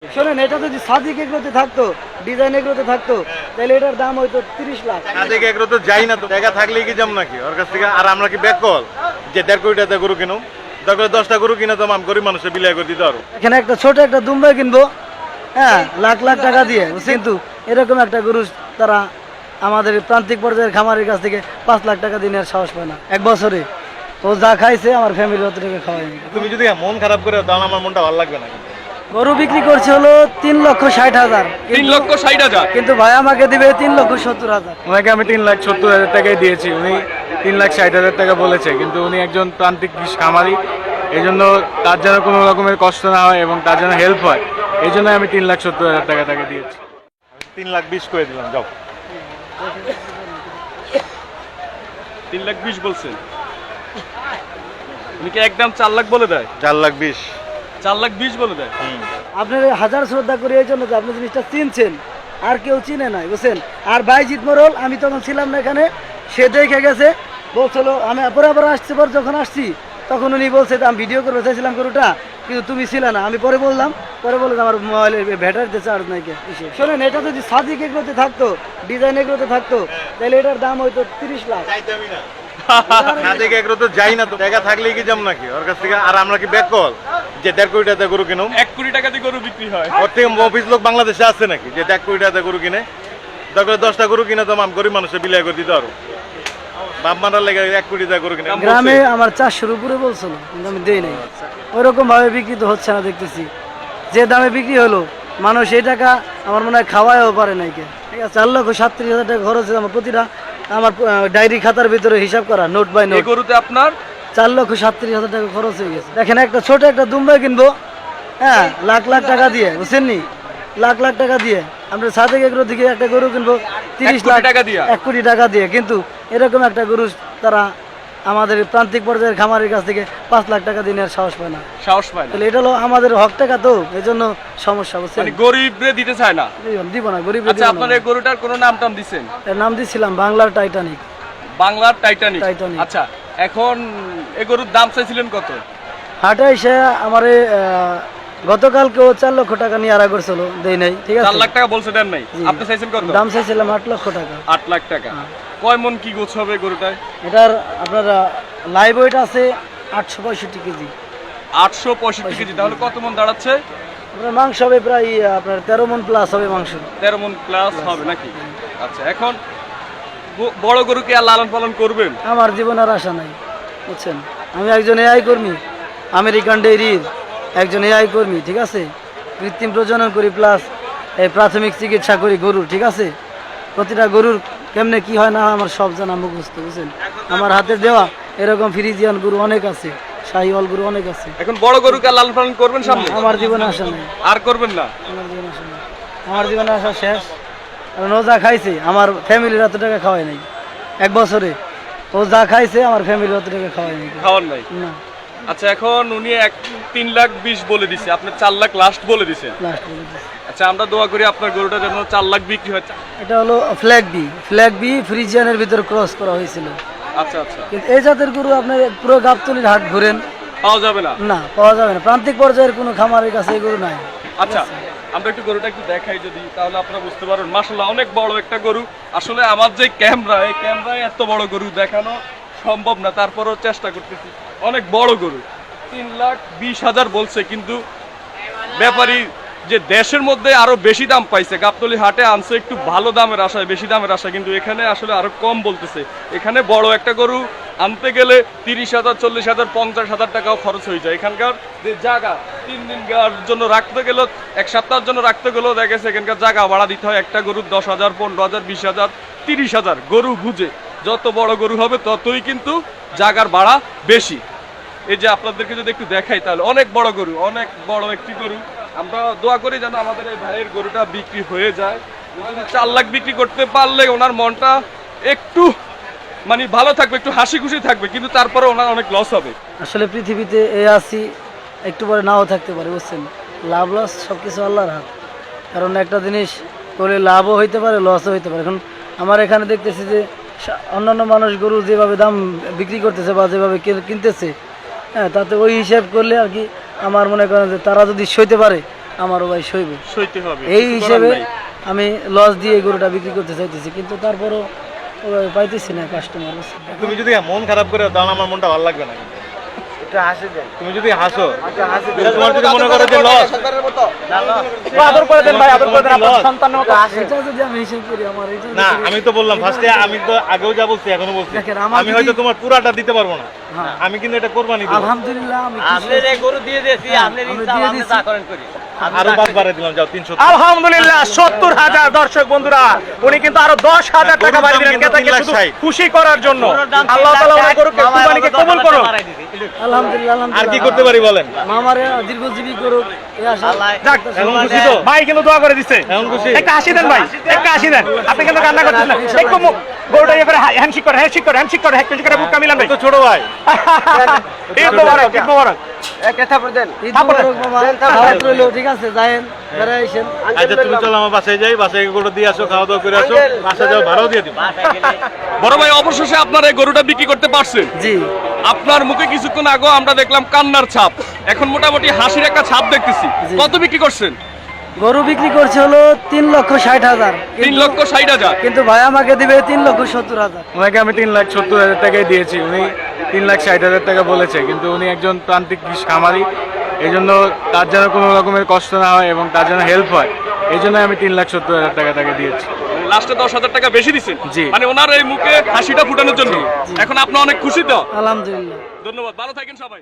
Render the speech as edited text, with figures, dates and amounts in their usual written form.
শোনেন, এটা যদি সাদিক এগ্রোতে থাকতো, ডিজাইন এগ্রোতে থাকতো, তাহলে এটার দাম হয়তো 30 লাখ। সাদিক এগ্রো তো যাই না তো, টাকা থাকলেই কি যাম নাকি ওর কাছ থেকে? আর আমরা কি বেকল যে 1.5 কোটি টাকা গরু কিনো? তারপরে 10টা গরু কিনে তো আমি গরিব মানুষের বিলিয়ে করে দিতে পারো। এখানে একটা ছোট একটা দুম্বাই কিনবো, হ্যাঁ, লাখ লাখ টাকা দিয়ে, কিন্তু এরকম একটা গরু তারা আমাদের প্রান্তিক পর্যায়ের খামারের কাছ থেকে 5 লাখ টাকা দিয়ে নেওয়ার সাহস পায় না। এক বছরে ও যা খাইছে আমার ফ্যামিলি অত টাকা খাওয়ায়নি। তুমি যদি মন খারাপ করে তাহলে আমার মনটা ভালো লাগবে না। গরু বিক্রি করছে হলো 3,60,000। 3,60,000 কিন্তু ভাই আমাকে দিবে 3,70,000। ওনাকে আমি 3,70,000 টাকাই দিয়েছি, উনি 3,60,000 টাকা বলেছে, কিন্তু উনি একজন প্রান্তিক খামারি, এই জন্য তার যেন কোনো রকমের কষ্ট না হয় এবং তার যেন হেল্প হয়, এই জন্য আমি 3,70,000 টাকা তাকে দিয়েছি। 3,20,000 করে দিলাম, যাও। 3,20,000 বলছেন, উনি কি একদম 4 লাখ বলে দেয়? 4,20,000। 4,20,000 বলে দেয়। আপনার হাজার শ্রদ্ধা করি এই জন্য যে আপনি জিনিসটা চিনছেন, আর কেউ চিনে নাই, বুঝছেন। আর বাইজিৎ মোরল, আমি তখন ছিলাম না এখানে, সে দেখে গেছে, বলছিল, আমি পরে আবার আসছি, পর যখন আসছি তখন উনি বলছে আমি ভিডিও করতে চাইছিলাম গরুটা, কিন্তু তুমি ছিলে না। আমি পরে বললাম আমার মোবাইলের ব্যাটারিতে চার্জ নাই কে। শোনেন, এটা যদি সাদিক এগ্রোতে থাকতো, ডিজাইন এগ্রোতে থাকতো, তাহলে এটার দাম হয়তো 30 লাখ। সাদিক এগ্রো তো যাই না তো, টাকা থাকলেই কি যাম নাকি ওর কাছ থেকে? আর আমরা কি বেকল যে 1.5 কোটি টাকা গরু কিনো? 1 কোটি টাকা দিয়ে গরু বিক্রি হয়। ওর থেকে অফিস লোক বাংলাদেশে আছে নাকি যে 1.5 কোটি টাকা গরু কিনে? তারপরে 10টা গরু কিনে তো আমি গরিব মানুষের বিলিয়ে করে দিতে পারো। বাপ মারার লেগে 1 কোটি টাকা গরু কিনে। গ্রামে আমার 400-র উপরে বলছিল, কিন্তু আমি দেই নাই। ওইরকম ভাবে বিক্রি তো হচ্ছে না দেখতেছি। যে দামে বিক্রি হলো, মানুষ এই টাকা আমার মনে হয় খাওয়াইও পারে নাই কে। ঠিক আছে, 4,37,000 টাকা খরচ হয়েছে আমার প্রতিটা, আমার ডায়েরি খাতার ভিতরে হিসাব করা, নোট বাই নোট। এই গরুতে আপনার 4,37,000 টাকা খরচ হয়ে গেছে। দেখেন, একটা ছোট একটা দুম্বাই কিনবো, হ্যাঁ, লাখ লাখ টাকা দিয়ে, বুঝছেন নি, লাখ লাখ টাকা দিয়ে। আমরা সাদেক এগ্রো থেকে একটা গরু কিনবো 30 লাখ টাকা দিয়ে, 1 কোটি টাকা দিয়ে, কিন্তু এরকম একটা গরু তারা আমাদের প্রান্তিক পর্যায়ের খামারের কাছ থেকে 5 লাখ টাকা দিয়ে নেওয়ার সাহস পায় না। সাহস পায় না। তাহলে এটা হলো আমাদের হক টাকা, তো এই জন্য সমস্যা, বুঝছেন। মানে গরিবরে দিতে চায় না। দিব না, গরিব। আচ্ছা, আপনার এই গরুটার কোনো নাম টাম দিছেন? এর নাম দিছিলাম বাংলার টাইটানিক। বাংলার টাইটানিক। টাইটানিক। আচ্ছা, এখন এই গরুর দাম চাইছিলেন কত? হাটে এসে আমারে গতকালকেও 4 লক্ষ টাকা নিয়ে আড়া করছিল, দেই নাই। ঠিক আছে, 4 লাখ টাকা বলছে, দেন নাই। আপনি চাইছেন কত? দাম চাইছিলাম 8 লক্ষ টাকা। 8 লাখ টাকা। কয় মন কি গোছ হবে গরুটায়? এটার আপনার লাইভ ওয়েট আছে 865 কেজি। 865 কেজি, তাহলে কত মন দাঁড়াচ্ছে? আপনার মাংস হবে প্রায় আপনার 13 মন প্লাস হবে মাংস। 13 মন প্লাস হবে নাকি? আচ্ছা, এখন বড় গরু কি আর লালন পালন করবেন? আমার জীবন আর আশা নাই, বুঝছেন। আমি একজন এআই কর্মী, আমেরিকান ডেইরির একজন এআই কর্মী, ঠিক আছে। কৃত্রিম প্রজনন করি, প্লাস এই প্রাথমিক চিকিৎসা করি গরুর, ঠিক আছে। প্রতিটা গরুর কেমনে কি হয় না আমার সব জানা মুখস্থ, বুঝছেন। আমার হাতে দেওয়া এরকম ফ্রিজিয়ান গরু অনেক আছে, শাহিওয়াল গরু অনেক আছে। এখন বড় গরু কি আর লালন পালন করবেন সামনে? আমার জীবনে আশা নেই, আর করবেন না? আমার জীবনে আশা নেই, আমার জীবনে আশা শেষ। কারণ ও যা খাইছে আমার ফ্যামিলির অত টাকা খাওয়াই নাই। এক বছরে ও যা খাইছে আমার ফ্যামিলির অত টাকা খাওয়াই নাই, খাওয়ার নাই না। আচ্ছা, এখন উনি 3,20,000 বলে দিছে, আপনি 4 লাখ লাস্ট বলে দিছেন। লাস্ট বলে দিছি। আচ্ছা, আমরা দোয়া করি আপনার গরুটা যেন 4 লাখ বিক্রি হয়। এটা হলো ফ্ল্যাগ বি ফ্রিজিয়ানের ভিতরে ক্রস করা হয়েছিল। আচ্ছা আচ্ছা, কিন্তু এই জাতের গরু আপনি পুরো গাবতলির হাট ঘুরেন, পাওয়া যাবে না। না, পাওয়া যাবে না। প্রান্তিক পর্যায়ের কোনো খামারের কাছে এই গরু নাই। আচ্ছা, আমরা একটু গরুটা একটু দেখাই যদি, তাহলে আপনারা বুঝতে পারবেন। মাশাআল্লাহ, অনেক বড় একটা গরু। আসলে আমার যে ক্যামেরা, এই ক্যামেরায় এত বড় গরু দেখানো সম্ভব না, তারপরেও চেষ্টা করতেছি। অনেক বড় গরু, 3,20,000 বলছে, কিন্তু ব্যাপারী যে দেশের মধ্যে আরো বেশি দাম পাইছে, গাবতলী হাটে আনছে একটু ভালো দামের আশায়, বেশি দামের আশায়, কিন্তু এখানে আসলে আরো কম বলতেছে। এখানে বড় একটা গরু আনতে গেলে 30,000, 40,000, 50,000 টাকাও খরচ হয়ে যায়। এখানকার যে জায়গা 3 দিন জন্য রাখতে গেলেও, 1 সপ্তাহের জন্য রাখতে গেলেও দেখা গেছে এখানকার জায়গা ভাড়া দিতে হয়। একটা গরুর 10,000, 15,000, 20,000, 30,000 গরু বুঝে। যত বড় গরু হবে ততই কিন্তু জায়গার ভাড়া বেশি। এই যে আপনাদেরকে যদি একটু দেখাই, তাহলে অনেক বড় গরু, অনেক বড় একটি গরু। আমরা দোয়া করি যেন আমাদের এই ভাইয়ের গরুটা বিক্রি হয়ে যায়। যদি 4 লাখ বিক্রি করতে পারলে ওনার মনটা একটু মানে ভালো থাকবে, একটু হাসি খুশি থাকবে, কিন্তু তারপরে ওনার অনেক লস হবে। আসলে পৃথিবীতে আছি, একটু পরে নাও থাকতে পারে, বুঝছেন। লাভ লস সব কিছু আল্লাহর হাত। কারণ একটা জিনিস করলে লাভও হইতে পারে, লসও হইতে পারে। এখন আমার এখানে দেখতেছি যে অন্যান্য মানুষ গরু যেভাবে দাম বিক্রি করতেছে বা যেভাবে কিনতেছে, হ্যাঁ, তাতে ওই হিসাব করলে আর কি আমার মনে করেন যে তারা যদি সইতে পারে, আমারও ভাই সইব। সইতে হবে, এই কিছু হিসেবে করার নাই। আমি লস দিয়ে এই গরুটা বিক্রি করতে চাইতেছি, কিন্তু তারপরও ওভাবে পাইতেছি না কাস্টমার। তুমি যদি মন খারাপ করে দাও তাহলে আমার মনটা ভালো লাগবে না। তুমি যদি হাসো তোমার যদি মনে করো যে লস, আদর করে দেন ভাই, আদর করে দেন আপনার সন্তানের মতো। এটা যদি আমি হিসেব করি আমার এটা না আমি তো বললাম ফার্স্টে, আমি তো আগেও যা বলছি এখনো বলছি, দেখেন, আমার আমি হয়তো যদি- তোমার পুরাটা দিতে পারবো না, হ্যাঁ। আমি কিন্তু এটা কোরবানি দিব। আলহামদুলিল্লাহ আমি আপনার এই গরু দিয়ে দিয়েছি, আপনার আমি ইচ্ছা দিয়ে আপনি দিছি। যা করেন করি। আরো 5 বারে দিলাম, যাও 300। আলহামদুলিল্লাহ 70,000 দর্শক বন্ধুরা, উনি কিন্তু আরো 10,000 টাকা বাড়ি দিলেন ক্রেতাকে শুধু খুশি করার জন্য। আল্লাহ তাআলা ওনার গরুকে কুরবানিকে কবুল করুন। আলহামদুলিল্লাহ আর কি করতে পারি বলেন? আমারে দীর্ঘজীবী করুক এই আশা। যাক, এখন খুশি তো? ভাই কিন্তু দোয়া করে দিচ্ছে। এখন খুশি? একটা হাসি দেন ভাই, একটা হাসি দেন। আপনি কিন্তু কান্না করতেছেন না, একটু গরুটা ইয়ে করে হ্যান্ডশেক করে, হ্যান্ডশেক করে, হ্যান্ডশেক করে, হ্যান্ডশেক করে বুকটা মিলান ভাই। তো ছোট ভাই, ঈদ মোবারক, ঈদ মোবারক। ঈদ মোবারক মামা, দাওয়াত রইলো, ঠিক আছে যায়েন বেড়াই আইসেন। আচ্ছা তুমি চলো আমার বাসায় যাই, বাসায় গরু দিয়ে আসো, খাওয়া দাওয়া করে আসো, বাসায় যাও ভাড়াও দিয়ে দিবো। বড় ভাই অবশেষে আপনার এই গরুটা বিক্রি করতে পারছেন। জি আপনার মুখে কিছুক্ষণ আগে আমরা দেখলাম কান্নার ছাপ, এখন মোটামুটি হাসির একটা ছাপ দেখতেছি। জি। কত বিক্রি করছেন? গরু বিক্রি করছে হলো 3,60,000, 3,60,000। কিন্তু ভাই আমাকে দিবে 3,70,000। ওনাকে আমি 3,70,000 টাকাই দিয়েছি, উনি 3,60,000 টাকা বলেছে, কিন্তু উনি একজন প্রান্তিক খামারি, এই জন্য তার যেন কোনো রকমের কষ্ট না হয় এবং তার যেন হেল্প হয়, এই জন্য আমি 3,70,000 টাকা তাকে দিয়েছি। লাস্টে 10,000 টাকা বেশি দিচ্ছেন, জি। মানে ওনার এই মুখে হাসিটা ফুটানোর জন্য। এখন আপনি অনেক খুশি তো? আলহামদুলিল্লাহ। ধন্যবাদ, ভালো থাকেন সবাই।